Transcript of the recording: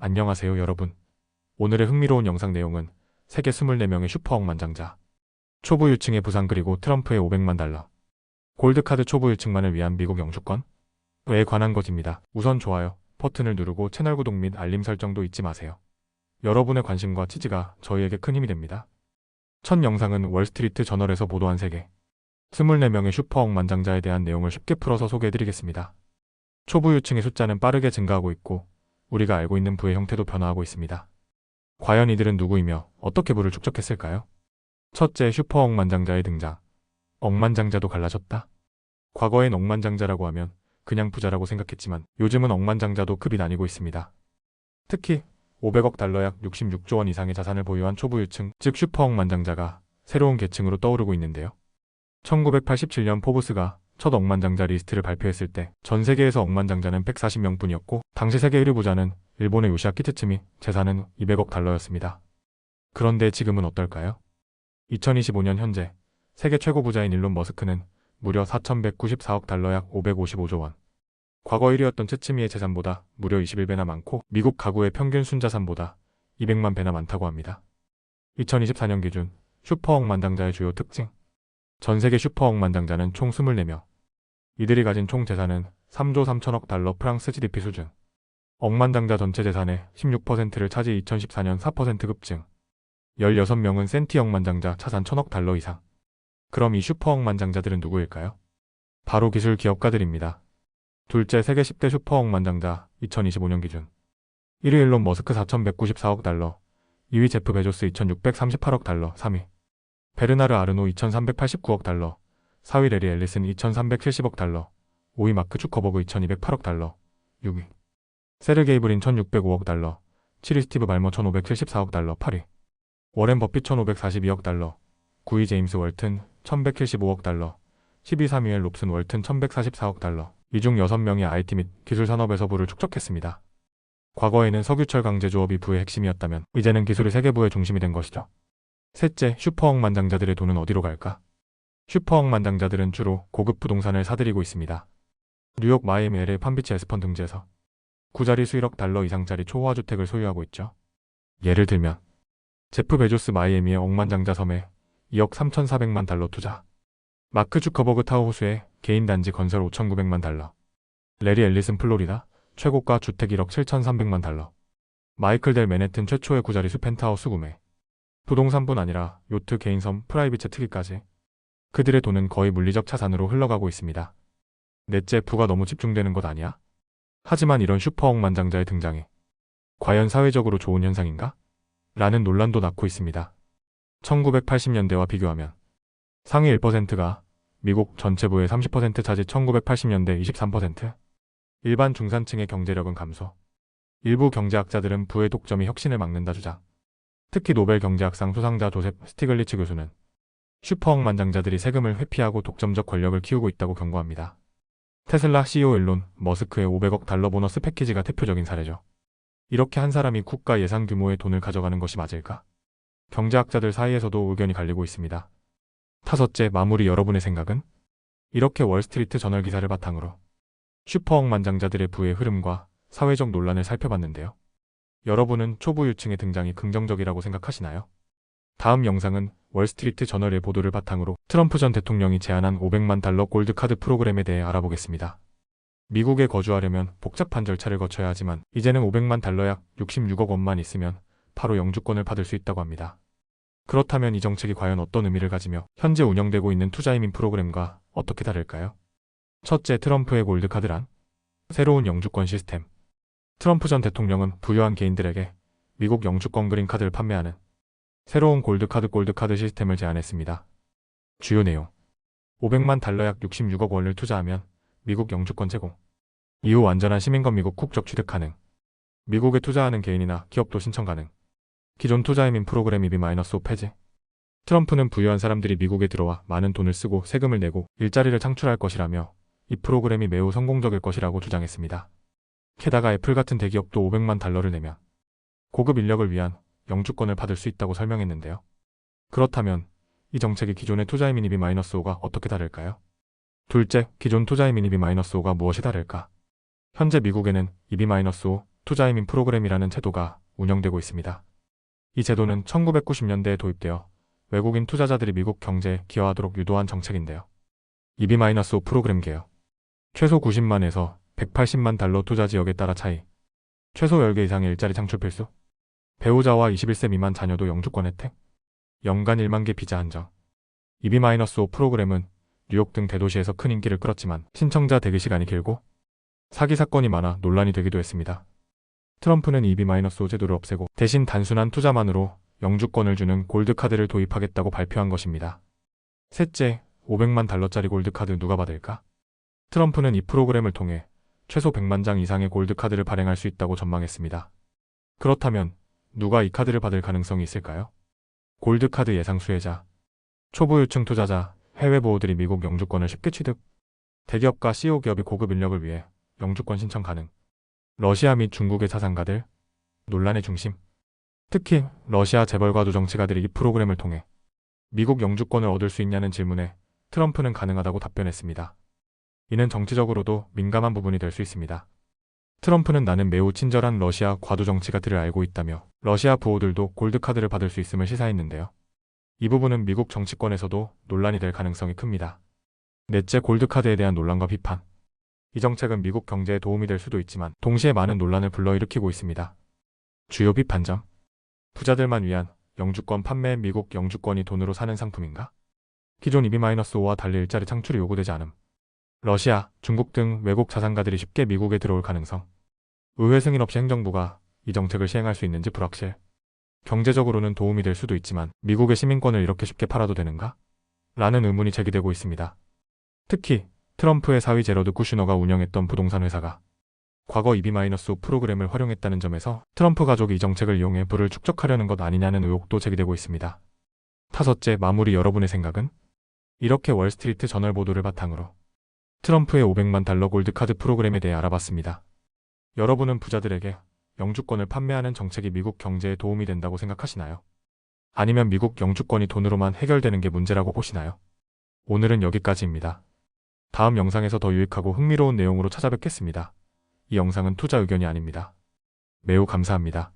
안녕하세요 여러분. 오늘의 흥미로운 영상 내용은 세계 24명의 슈퍼 억만장자, 초보 유층의 부상 그리고 트럼프의 500만 달러, 골드카드 초보 유층만을 위한 미국 영주권에 관한 것입니다. 우선 좋아요 버튼을 누르고 채널 구독 및 알림 설정도 잊지 마세요. 여러분의 관심과 지지가 저희에게 큰 힘이 됩니다. 첫 영상은 월스트리트 저널에서 보도한 세계 24명의 슈퍼 억만장자에 대한 내용을 쉽게 풀어서 소개해드리겠습니다. 초보 유층의 숫자는 빠르게 증가하고 있고 우리가 알고 있는 부의 형태도 변화하고 있습니다. 과연 이들은 누구이며 어떻게 부를 축적했을까요? 첫째, 슈퍼 억만장자의 등장. 억만장자도 갈라졌다. 과거엔 억만장자라고 하면 그냥 부자라고 생각했지만 요즘은 억만장자도 급이 나뉘고 있습니다. 특히 500억 달러 약 66조 원 이상의 자산을 보유한 초보 유층, 즉 슈퍼 억만장자가 새로운 계층으로 떠오르고 있는데요. 1987년 포브스가 첫 억만장자 리스트를 발표했을 때 전 세계에서 억만장자는 140명뿐이었고 당시 세계 1위 부자는 일본의 요시아키 트츠미, 재산은 200억 달러였습니다. 그런데 지금은 어떨까요? 2025년 현재 세계 최고 부자인 일론 머스크는 무려 4,194억 달러 약 555조 원. 과거 1위였던 트츠미의 재산보다 무려 21배나 많고 미국 가구의 평균 순자산보다 200만 배나 많다고 합니다. 2024년 기준 슈퍼 억만장자의 주요 특징. 전 세계 슈퍼 억만장자는 총 24명. 이들이 가진 총 재산은 3조 3천억 달러 프랑스 GDP 수준. 억만장자 전체 재산의 16%를 차지 2014년 4% 급증. 16명은 센티 억만장자 자산 1,000억 달러 이상. 그럼 이 슈퍼 억만장자들은 누구일까요? 바로 기술 기업가들입니다. 둘째, 세계 10대 슈퍼 억만장자 2025년 기준. 1위 일론 머스크 4,194억 달러. 2위 제프 베조스 2,638억 달러. 3위 베르나르 아르노 2,389억 달러, 4위 레리 앨리슨 2,370억 달러, 5위 마크 주커버그 2,208억 달러, 6위 세르게이 브린 1,605억 달러, 7위 스티브 발머 1,574억 달러, 8위 워렌 버핏 1,542억 달러, 9위 제임스 월튼 1,175억 달러, 10위 사뮤엘 롭슨 월튼 1,144억 달러. 이 중 6명이 IT 및 기술 산업에서 부를 축적했습니다. 과거에는 석유철 강제조업이 부의 핵심이었다면 이제는 기술이 세계부의 중심이 된 것이죠. 셋째, 슈퍼 억만장자들의 돈은 어디로 갈까? 슈퍼 억만장자들은 주로 고급 부동산을 사들이고 있습니다. 뉴욕 마이애미 LA 팜비치 에스펀 등지에서 구자리 수일억 달러 이상짜리 초호화 주택을 소유하고 있죠. 예를 들면 제프 베조스 마이애미의 억만장자 섬에 2억 3,400만 달러 투자, 마크 주커버그 타워 호수에 개인 단지 건설 5,900만 달러, 레리 앨리슨 플로리다 최고가 주택 1억 7,300만 달러, 마이클 델 맨해튼 최초의 구자리 수 펜트하우스 구매, 부동산뿐 아니라 요트, 개인섬, 프라이빗 특기까지 그들의 돈은 거의 물리적 자산으로 흘러가고 있습니다. 넷째, 부가 너무 집중되는 것 아니야? 하지만 이런 슈퍼 억만장자의 등장이 과연 사회적으로 좋은 현상인가? 라는 논란도 낳고 있습니다. 1980년대와 비교하면 상위 1%가 미국 전체 부의 30% 차지 1980년대 23%. 일반 중산층의 경제력은 감소. 일부 경제학자들은 부의 독점이 혁신을 막는다 주장. 특히 노벨 경제학상 수상자 조셉 스티글리츠 교수는 슈퍼 억만장자들이 세금을 회피하고 독점적 권력을 키우고 있다고 경고합니다. 테슬라 CEO 일론 머스크의 500억 달러 보너스 패키지가 대표적인 사례죠. 이렇게 한 사람이 국가 예산 규모의 돈을 가져가는 것이 맞을까? 경제학자들 사이에서도 의견이 갈리고 있습니다. 다섯째, 마무리. 여러분의 생각은? 이렇게 월스트리트 저널 기사를 바탕으로 슈퍼 억만장자들의 부의 흐름과 사회적 논란을 살펴봤는데요. 여러분은 초보 유층의 등장이 긍정적이라고 생각하시나요? 다음 영상은 월스트리트 저널의 보도를 바탕으로 트럼프 전 대통령이 제안한 500만 달러 골드카드 프로그램에 대해 알아보겠습니다. 미국에 거주하려면 복잡한 절차를 거쳐야 하지만 이제는 500만 달러 약 66억 원만 있으면 바로 영주권을 받을 수 있다고 합니다. 그렇다면 이 정책이 과연 어떤 의미를 가지며 현재 운영되고 있는 투자이민 프로그램과 어떻게 다를까요? 첫째, 트럼프의 골드카드란? 새로운 영주권 시스템. 트럼프 전 대통령은 부유한 개인들에게 미국 영주권 그린카드를 판매하는 새로운 골드카드 시스템을 제안했습니다. 주요 내용. 500만 달러 약 66억 원을 투자하면 미국 영주권 제공. 이후 완전한 시민권 미국 국적 취득 가능. 미국에 투자하는 개인이나 기업도 신청 가능. 기존 투자이민 프로그램 EB-5 폐지. 트럼프는 부유한 사람들이 미국에 들어와 많은 돈을 쓰고 세금을 내고 일자리를 창출할 것이라며 이 프로그램이 매우 성공적일 것이라고 주장했습니다. 게다가 애플 같은 대기업도 500만 달러를 내면 고급 인력을 위한 영주권을 받을 수 있다고 설명했는데요. 그렇다면 이 정책이 기존의 투자이민 EB-5가 어떻게 다를까요? 둘째, 기존 투자이민 EB-5가 무엇이 다를까? 현재 미국에는 EB-5 투자이민 프로그램이라는 제도가 운영되고 있습니다. 이 제도는 1990년대에 도입되어 외국인 투자자들이 미국 경제에 기여하도록 유도한 정책인데요. EB-5 프로그램 개요. 최소 90만에서 180만 달러 투자 지역에 따라 차이. 최소 10개 이상의 일자리 창출 필수. 배우자와 21세 미만 자녀도 영주권 혜택. 연간 1만 개 비자 한정. EB-5 프로그램은 뉴욕 등 대도시에서 큰 인기를 끌었지만 신청자 대기 시간이 길고 사기 사건이 많아 논란이 되기도 했습니다. 트럼프는 EB-5 제도를 없애고 대신 단순한 투자만으로 영주권을 주는 골드카드를 도입하겠다고 발표한 것입니다. 셋째, 500만 달러짜리 골드카드 누가 받을까? 트럼프는 이 프로그램을 통해 최소 100만 장 이상의 골드카드를 발행할 수 있다고 전망했습니다. 그렇다면 누가 이 카드를 받을 가능성이 있을까요? 골드카드 예상 수혜자, 초보 유층 투자자, 해외 보호들이 미국 영주권을 쉽게 취득, 대기업과 CEO 기업이 고급 인력을 위해 영주권 신청 가능, 러시아 및 중국의 자산가들, 논란의 중심. 특히 러시아 재벌과 누정치가들이 이 프로그램을 통해 미국 영주권을 얻을 수 있냐는 질문에 트럼프는 가능하다고 답변했습니다. 이는 정치적으로도 민감한 부분이 될 수 있습니다. 트럼프는 나는 매우 친절한 러시아 과두정치가들을 알고 있다며 러시아 부호들도 골드카드를 받을 수 있음을 시사했는데요. 이 부분은 미국 정치권에서도 논란이 될 가능성이 큽니다. 넷째, 골드카드에 대한 논란과 비판. 이 정책은 미국 경제에 도움이 될 수도 있지만 동시에 많은 논란을 불러일으키고 있습니다. 주요 비판점. 부자들만 위한 영주권 판매. 미국 영주권이 돈으로 사는 상품인가? 기존 EB-5와 달리 일자리 창출이 요구되지 않음. 러시아, 중국 등 외국 자산가들이 쉽게 미국에 들어올 가능성. 의회 승인 없이 행정부가 이 정책을 시행할 수 있는지 불확실. 경제적으로는 도움이 될 수도 있지만 미국의 시민권을 이렇게 쉽게 팔아도 되는가? 라는 의문이 제기되고 있습니다. 특히 트럼프의 사위 제러드 쿠슈너가 운영했던 부동산 회사가 과거 EB-5 프로그램을 활용했다는 점에서 트럼프 가족이 이 정책을 이용해 부를 축적하려는 것 아니냐는 의혹도 제기되고 있습니다. 다섯째, 마무리. 여러분의 생각은? 이렇게 월스트리트 저널 보도를 바탕으로 트럼프의 500만 달러 골드카드 프로그램에 대해 알아봤습니다. 여러분은 부자들에게 영주권을 판매하는 정책이 미국 경제에 도움이 된다고 생각하시나요? 아니면 미국 영주권이 돈으로만 해결되는 게 문제라고 보시나요? 오늘은 여기까지입니다. 다음 영상에서 더 유익하고 흥미로운 내용으로 찾아뵙겠습니다. 이 영상은 투자 의견이 아닙니다. 매우 감사합니다.